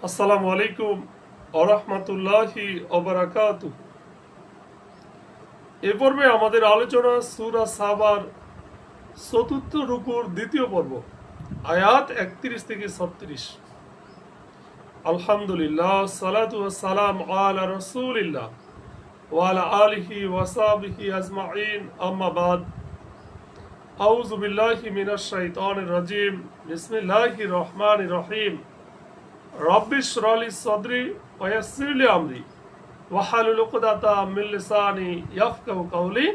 আসসালামু আলাইকুম আরহামতুল্লাহি ওবারাকাতু। এ পর্বে আমাদের আলোচনা সূরা সাবার চতুর্থ রুকুর দ্বিতীয় পর্ব, আয়াত 31 থেকে 36। আলহামদুলিল্লাহ, সালাতু ওয়াসসালাম আলা রাসূলিল্লাহ ওয়া আলা আলিহি ওয়া সাহবিহি আজমাইন, আম্মা বাদ। আউযু বিল্লাহি মিনাশ শাইতানির রাজিম। বিসমিল্লাহির রহমানির রহিম। রব্বি ইশরাহ লি সাদরি ওয়া ইয়াসসির লি আমরি ওয়াহলুল উকদাতাম মিন লিসানি ইয়াফকাহু কাওলি।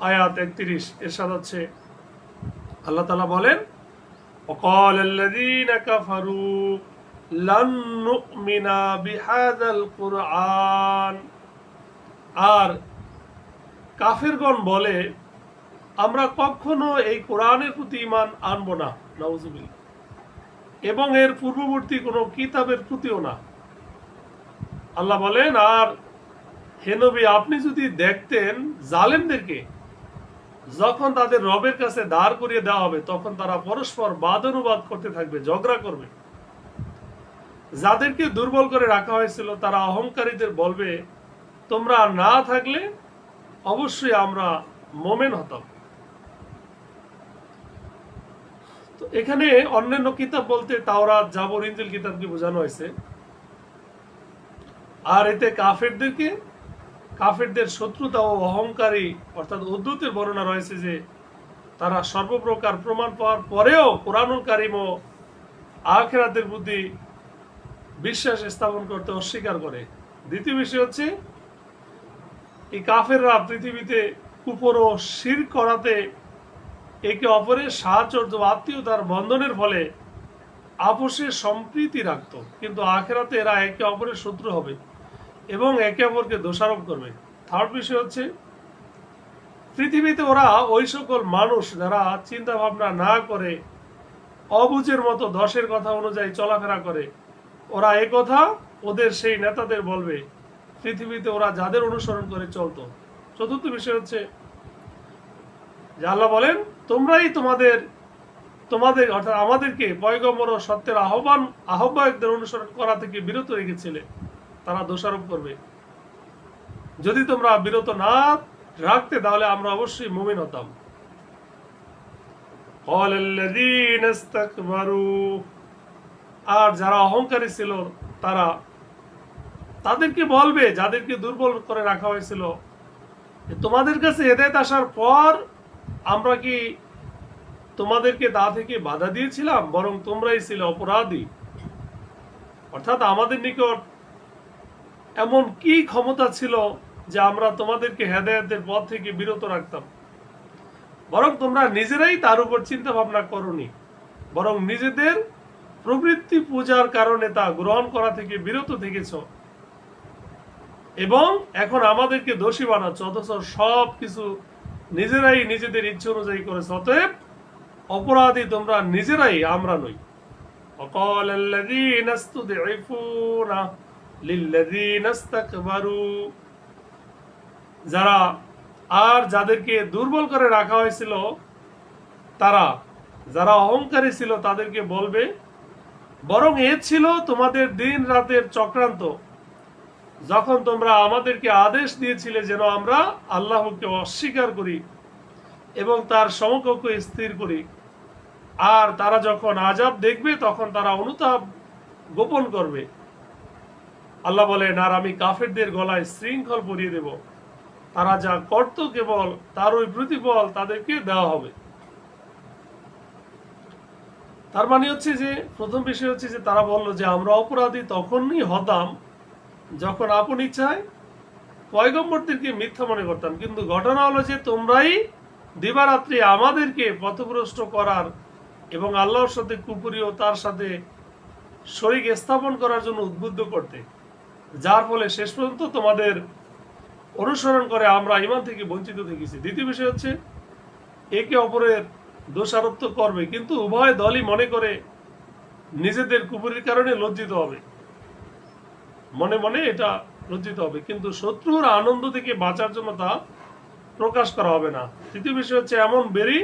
আয়াত 31 ইরশাদ হচ্ছে, আল্লাহ তাআলা বলেন, ওয়াকালাল্লাযীনা কাফারু লান নুমিনা বিহাযাল কুরআন। আর কাফিরগণ বলে, আমরা কখনো এই কোরআনের প্রতি ঈমান আনব না, নাউযুবিল্লাহ, এবং এর পূর্ববর্তী কোনো কিতাবের প্রতিও না। আল্লাহ বলেন, আর হে নবী, আপনি যদি দেখতেন জালেমদেরকে যখন তাদের রবের কাছে দাঁড় করিয়ে দেওয়া হবে, তখন তারা পরস্পর বাদ অনুবাদ করতে থাকবে, ঝগড়া করবে। যাদেরকে দুর্বল করে রাখা হয়েছিল তারা অহংকারীদের বলবে, তোমরা না থাকলে অবশ্যই আমরা মোমেন হতাম। তো এখানে অন্যান্য কিতাব বলতে তাওরাত, জাবর, ইনজিল কিতাবকে বোঝানো হয়েছে। আর এতে কাফেরদের শত্রুতা ও অহংকারী অর্থাৎ উদ্ধতের বর্ণনা রয়েছে যে তারা সর্বপ্রকার প্রমাণ পাওয়ার পরেও কোরআনুল কারীম ও আখিরাতের প্রতি বিশ্বাস স্থাপন করতে অস্বীকার করে। দ্বিতীয় বিষয় হচ্ছে, এই কাফেররা পৃথিবীতে কুফর ও শিরক করাতে একে অপরের সাহায্য ও আত্মীয়তার বন্ধনের ফলে আপোষে সম্প্রীতি রাখত, কিন্তু আখিরাতে এরা একে অপরের শত্রু হবে এবং একে অপরকে দোষারোপ করবে। থার্ড বিষয় হচ্ছে, পৃথিবীতে ওরা ওই সকল মানুষ যারা চিন্তা ভাবনা না করে অবুঝের মতো দশের কথা অনুযায়ী চলাফেরা করে, ওরা এই কথা ওদের সেই নেতাদের বলবে পৃথিবীতে ওরা যাদের অনুসরণ করে চলতো। চতুর্থ বিষয় হচ্ছে যে আল্লাহ বলেন, তোমরাই তোমাদের অর্থাৎ আমাদেরকে পয়গম্বর ও সত্যের আহ্বায়কদের অনুসরণ করা থেকে বিরত রেখেছিলে, তারা দোষারোপ করবে। যদি তোমরা বিরত না রাখতে তাহলে আমরা অবশ্যই মুমিন হতাম। আর যারা অহংকারী ছিল তাদেরকে বলবে, যাদেরকে দুর্বল করে রাখা হয়েছিল, তোমাদের কাছে হেদায়েত আসার পর আমরা কি তোমাদেরকে তা থেকে বাধা দিয়েছিলাম? বরং তোমরাই ছিলে অপরাধী। অর্থাৎ আমাদের নিকট এমন কি ক্ষমতা ছিল যে আমরা তোমাদেরকে হেদায়েতের পথ থেকে বিরত রাখতাম? বরং তোমরা নিজেরাই তার উপর চিন্তা ভাবনা করোনি, বরং নিজেদের প্রবৃত্তি পূজার কারণে তা গ্রহণ করা থেকে বিরত থেকেছ এবং এখন আমাদেরকে দোষী বানাচ্ছ, অথচ সব কিছু নিজেরাই নিজেদের ইচ্ছে অনুযায়ী করেছ। অতএব অপরাধী তোমরা নিজেরাই, আমরা নই। وقال الذين استضعفون للذين استكبروا। যাদেরকে দুর্বল করে রাখা হয়েছিল, যারা অহংকারী ছিল তাদেরকে বলবে, বরং এ ছিল তোমাদের দিন রাতের চক্রান্ত, যখন তোমরা আমাদেরকে আদেশ দিয়েছিলে যেন আমরা আল্লাহকে অস্বীকার করি এবং তার সমকক্ষ স্থির করি। আর তারা যখন আযাব দেখবে তখন তারা অনুতাপ গোপন করবে। আল্লাহ বলেন, আর আমি কাফেরদের গলায় শৃঙ্খল পরিয়ে দেব, তারা যা করত কেবল তার ওই প্রতিফল তাদেরকে দেওয়া হবে। তার মানে হচ্ছে যে প্রথম বিষয় হচ্ছে যে তারা বলল যে আমরা অপরাধী তখনই হতাম যখন আপন ইচ্ছায় পয়গম্বরদেরকে মিথ্যা মনে করতাম, কিন্তু ঘটনা হলো যে তোমরাই দিবারাত্রি আমাদেরকে পথভ্রষ্ট করার এবং আল্লাহর সাথে কুফরি ও তার সাথে শরীক স্থাপন করার জন্য উদ্বুদ্ধ করতে, যার ফলে শেষ পর্যন্ত তোমাদের অনুসরণ করে আমরা ঈমান থেকে বঞ্চিত থেকেছি। দ্বিতীয় বিষয় হচ্ছে, একে অপরের দোষারোপ তো করবে, কিন্তু উভয় দলই মনে করে নিজেদের কুফরির কারণে লজ্জিত হবে, মনে মনে এটা লজ্জিত হবে, কিন্তু শত্রুর আনন্দ থেকে বাঁচার জন্য তা প্রকাশ করা হবে না। তৃতীয় বিষয় হচ্ছে, এমন বেরি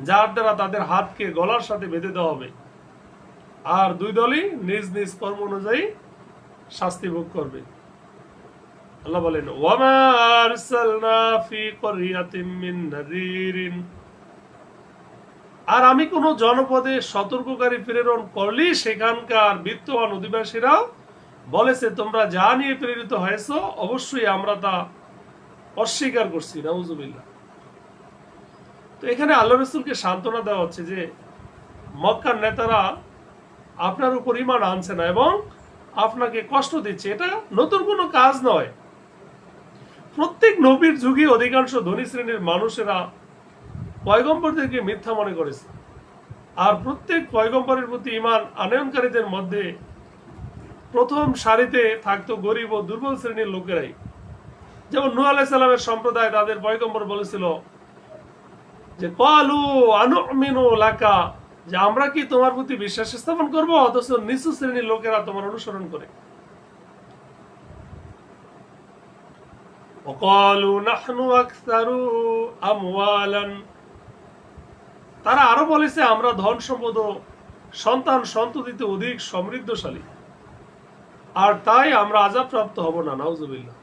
যার দ্বারা তাদের হাতকে গলার সাথে বেঁধে দেওয়া হবে। আর দুই দলই নিজ নিজ কর্ম অনুযায়ী শাস্তি ভোগ করবে। আল্লাহ বলেন, ওয়ামা আরসালনা ফি ক্বরিয়াতিন মিন নাযীরিন, আর আমি কোন জনপদে সতর্ককারী প্রেরণ করলি সেখানকার বিত্তবান অধিবাসীরা বলেছে তোমরা যা নিয়ে প্রেরিত হয়েছো অবশ্যই আমরা তা অস্বীকার করছি। নাউজুবিল্লাহ। তো এখানে আল্লাহ রাসূলকে সান্ত্বনা দেওয়া হচ্ছে যে মক্কার নেতারা আপনার উপর ঈমান আনছে না এবং আপনাকে কষ্ট দিচ্ছে। এটা নতুন কোনো কাজ নয়। প্রত্যেক নবীর যুগে অধিকাংশ ধনী শ্রেণীর মানুষেরা পয়গম্বরদেরকে মিথ্যা মনে করেছে, আর প্রত্যেক পয়গম্বরের প্রতি ঈমান আনয়নকারীদের মধ্যে প্রথম সারিতে থাকতো গরিব ও দুর্বল শ্রেণীর লোকেরাই। যেমন নূহ আলাইহিস সালামের সম্প্রদায় তাদের পয়গম্বর বলেছিল যে ক্বালু আনুমিনু লাকা, যে আমরা কি তোমার প্রতি বিশ্বাস স্থাপন করব, অথচ নিচু শ্রেণীর লোকেরা তোমার অনুসরণ করে। ওয়াকালু নাহনু আকসারু আমওয়ালান, তারা আরো বলেছে আমরা ধন সম্পদ ও সন্তান সন্ততিতে অধিক সমৃদ্ধশালী, আর তাই আমরা আযাবপ্রাপ্ত হব না। নাউজুবিল্লাহ।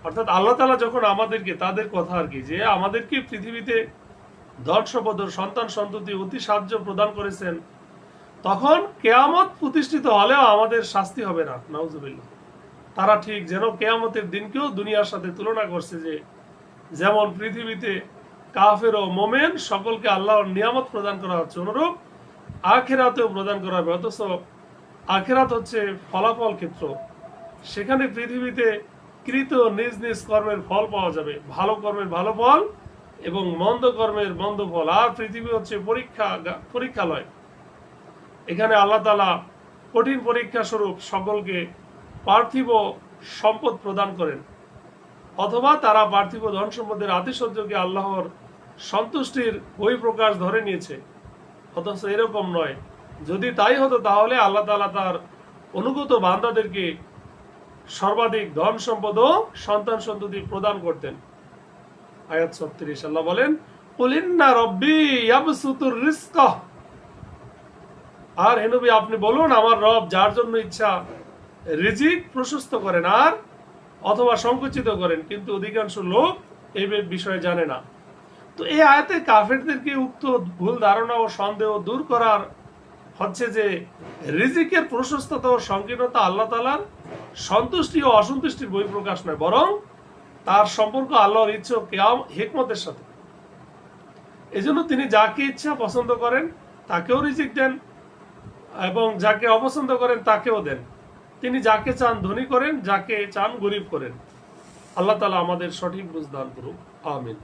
অর্থাৎ আল্লাহ তাআলা যখন আমাদেরকে, তাদের কথা আর কি, যে আমাদেরকে পৃথিবীতে ধন সম্পদ ও সন্তান সন্ততি অতি সাহায্য প্রদান করেছেন, তখন কিয়ামত প্রতিষ্ঠিত হলেও আমাদের শাস্তি হবে না। নাউজুবিল্লাহ। তারা ঠিক যেন কিয়ামতের দিনকেও দুনিয়ার সাথে তুলনা করছে, যে যেমন পৃথিবীতে কাফের ও মোমেন সকলকে আল্লাহর নিয়ামত প্রদান করা হচ্ছে, অনুরূপ আখিরাতেও প্রদান করা হবে। অথচ আখিরাত হচ্ছে ফলাফল ক্ষেত্র, সেখানে পৃথিবীতে কৃত নিজ নিজ কর্মের ফল পাওয়া যাবে, ভালো কর্মের ভালো ফল এবং মন্দ কর্মের মন্দ ফল। আর পৃথিবী হচ্ছে পরীক্ষালয়। এখানে আল্লাহ তাআলা কঠিন পরীক্ষা স্বরূপ সকলকে পার্থিব সম্পদ প্রদান করেন, অথবা তারা পার্থিব ধন সম্পদের আতিশয্যকে আল্লাহর সন্তুষ্টির বহিঃপ্রকাশ ধরে নিয়েছে। অথচ এরকম নয়। যদি তাই হতো তাহলে আল্লাহ তাআলা তার অনুগত বান্দাদেরকে সর্বাধিক ধন সম্পদ ও সন্তান সন্ততি প্রদান করতেন। আয়াত ৩৬ আল্লাহ বলেন, কুল ইন্না রাব্বী ইয়াবসুতুর রিজকা, আর হে নবী আপনি বলুন আমার রব যার জন্য ইচ্ছা রিজিক প্রশস্ত করেন আর অথবা সংকুচিত করেন, কিন্তু অধিকাংশ লোক এই বিষয়ে জানে না। তো এই আয়াতে কাফেরদেরকে উক্ত ভুল ধারণা ও সন্দেহ দূর করার হচ্ছে যে রিজিকের প্রশস্ততা ও সংকীর্ণতা আল্লাহ তাআলার সন্তুষ্টি ও অসন্তুষ্টির বহিঃপ্রকাশ নয়, বরং তার সম্পর্ক আল্লাহর ইচ্ছা ও হিকমতের সাথে। এজন্য তিনি যাকে ইচ্ছা পছন্দ করেন তাকেও রিজিক দেন এবং যাকে অপছন্দ করেন তাকেও দেন। তিনি যাকে চান ধনী করেন, যাকে চান গরিব করেন। আল্লাহ তাআলা আমাদের সঠিক বুঝ দান করুন। আমিন।